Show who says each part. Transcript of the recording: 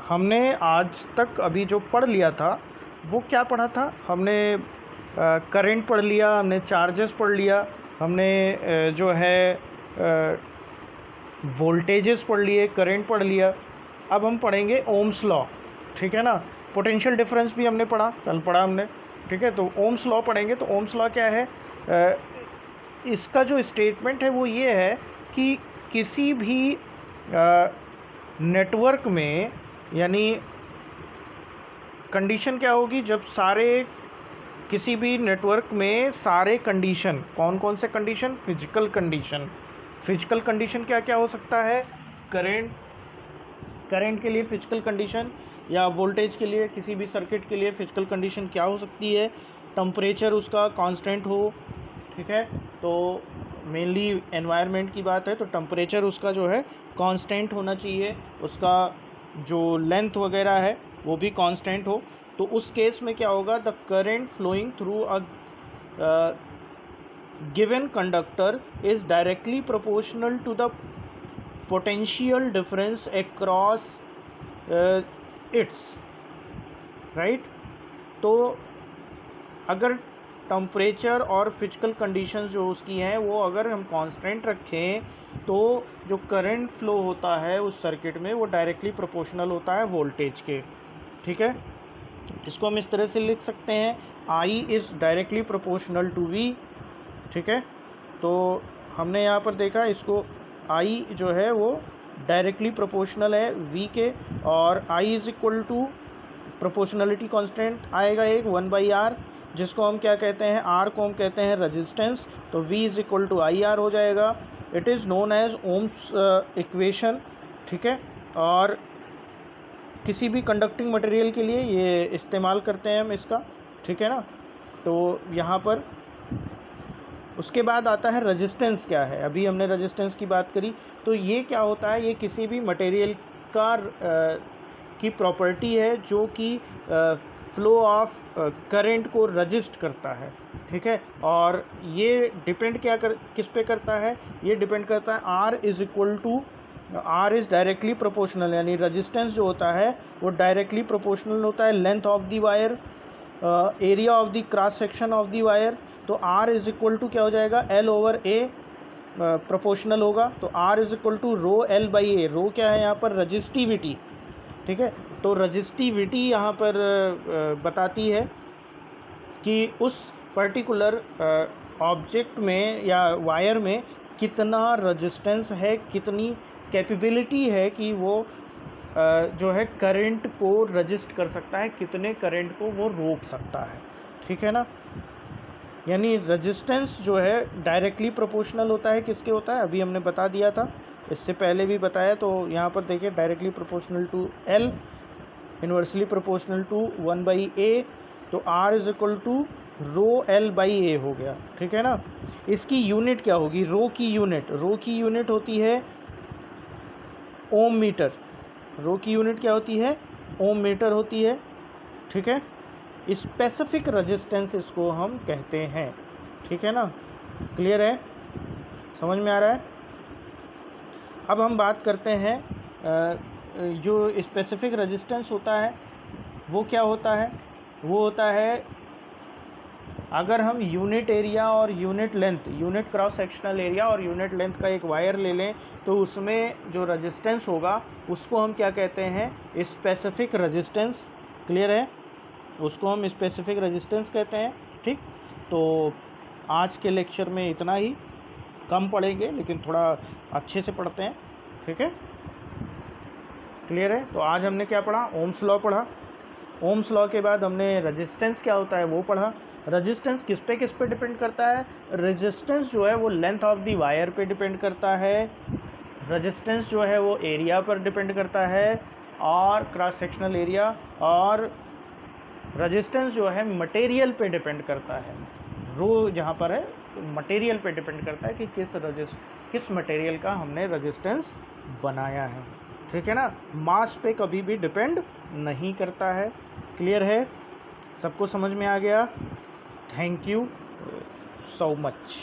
Speaker 1: हमने आज तक अभी जो पढ़ लिया था वो क्या पढ़ा था? हमने करंट पढ़ लिया, हमने चार्जेस पढ़ लिया, हमने जो है वोल्टेजेस पढ़ लिए, करंट पढ़ लिया। अब हम पढ़ेंगे ओम्स लॉ, ठीक है ना। पोटेंशियल डिफरेंस भी हमने पढ़ा, कल पढ़ा हमने, ठीक है। तो ओम्स लॉ पढ़ेंगे। तो ओम्स लॉ क्या है? इसका जो स्टेटमेंट है वो ये है कि किसी भी नेटवर्क में, यानी कंडीशन क्या होगी जब किसी भी नेटवर्क में सारे कंडीशन, कौन कौन से condition? Physical condition. Physical condition क्या क्या हो सकता है? करंट के लिए फिजिकल कंडीशन, या वोल्टेज के लिए, किसी भी सर्किट के लिए फिजिकल कंडीशन क्या हो सकती है? टेम्परेचर उसका कांस्टेंट हो, ठीक है। तो मेनली एनवायरनमेंट की बात है तो टेम्परेचर उसका जो है कांस्टेंट होना चाहिए, उसका जो लेंथ वगैरह है वो भी कांस्टेंट हो। तो उस केस में क्या होगा? The current flowing through a given conductor is directly proportional to the potential difference across its, right. तो अगर टेम्परेचर और फिजिकल कंडीशंस जो उसकी हैं वो अगर हम कांस्टेंट रखें तो जो करंट फ्लो होता है उस सर्किट में वो डायरेक्टली प्रोपोर्शनल होता है वोल्टेज के, ठीक है। इसको हम इस तरह से लिख सकते हैं, I is directly proportional to V, ठीक है। तो हमने यहाँ पर देखा इसको, I जो है वो डायरेक्टली प्रोपोर्शनल है V के, और I is equal to proportionality constant आएगा एक 1/R, जिसको हम क्या कहते हैं? R को हम कहते हैं रेजिस्टेंस। तो V is equal to IR हो जाएगा। It is known as Ohm's equation, ठीक है। और किसी भी कंडक्टिंग मटेरियल के लिए ये इस्तेमाल करते हैं हम इसका, ठीक है ना। तो यहाँ पर उसके बाद आता है रेजिस्टेंस क्या है। अभी हमने रेजिस्टेंस की बात करी, तो ये क्या होता है? ये किसी भी मटेरियल का की प्रॉपर्टी है जो कि फ्लो ऑफ करंट को रजिस्ट करता है, ठीक है। और ये डिपेंड किस पे करता है? ये डिपेंड करता है R is equal to, R is directly proportional, यानी रजिस्टेंस जो होता है वो डायरेक्टली प्रोपोर्शनल होता है length of the wire, area of the cross section of the wire. तो R इज़ इक्वल टू क्या हो जाएगा? L/A प्रोपोर्शनल होगा। तो R is equal to rho L/A। Rho क्या है यहाँ पर? रजिस्टिविटी, ठीक है। तो रजिस्टिविटी यहाँ पर बताती है कि उस पर्टिकुलर ऑब्जेक्ट में या वायर में कितना रजिस्टेंस है, कितनी कैपेबिलिटी है कि वो जो है करंट को रजिस्ट कर सकता है, कितने करंट को वो रोक सकता है, ठीक है ना। यानी रेजिस्टेंस जो है डायरेक्टली प्रोपोर्शनल होता है, किसके होता है? अभी हमने बता दिया था, इससे पहले भी बताया। तो यहाँ पर देखिए, directly proportional to L, inversely proportional to 1/A। तो R is equal to rho L/A हो गया, ठीक है ना। इसकी यूनिट क्या होगी? रो की यूनिट होती है ओम मीटर। रो की यूनिट क्या होती है? ओम मीटर होती है, ठीक है। स्पेसिफिक रेजिस्टेंस इसको हम कहते हैं, ठीक है ना। क्लियर है? समझ में आ रहा है? अब हम बात करते हैं जो स्पेसिफिक रेजिस्टेंस होता है वो क्या होता है? वो होता है अगर हम यूनिट एरिया और unit length, unit cross sectional area और यूनिट लेंथ का एक वायर ले लें तो उसमें जो रेजिस्टेंस होगा उसको हम क्या कहते हैं? Specific resistance. क्लियर है? उसको हम स्पेसिफिक रेजिस्टेंस कहते हैं, ठीक। तो आज के लेक्चर में इतना ही, कम पढ़ेंगे लेकिन थोड़ा अच्छे से पढ़ते हैं, ठीक है। क्लियर है? तो आज हमने क्या पढ़ा? ओम्स लॉ पढ़ा। ओम्स लॉ के बाद हमने रेजिस्टेंस क्या होता है वो पढ़ा। रेजिस्टेंस किस पे डिपेंड करता है? रेजिस्टेंस जो है वो लेंथ ऑफ द वायर पे डिपेंड करता है, रेजिस्टेंस जो है वो एरिया पर डिपेंड करता है, और क्रॉस सेक्शनल एरिया, और रेजिस्टेंस जो है मटेरियल पे डिपेंड करता है। रो जहाँ पर है मटेरियल पे डिपेंड करता है कि किस मटेरियल का हमने रेजिस्टेंस बनाया है, ठीक है ना। मास पे कभी भी डिपेंड नहीं करता है। क्लियर है? सबको समझ में आ गया? Thank you so much.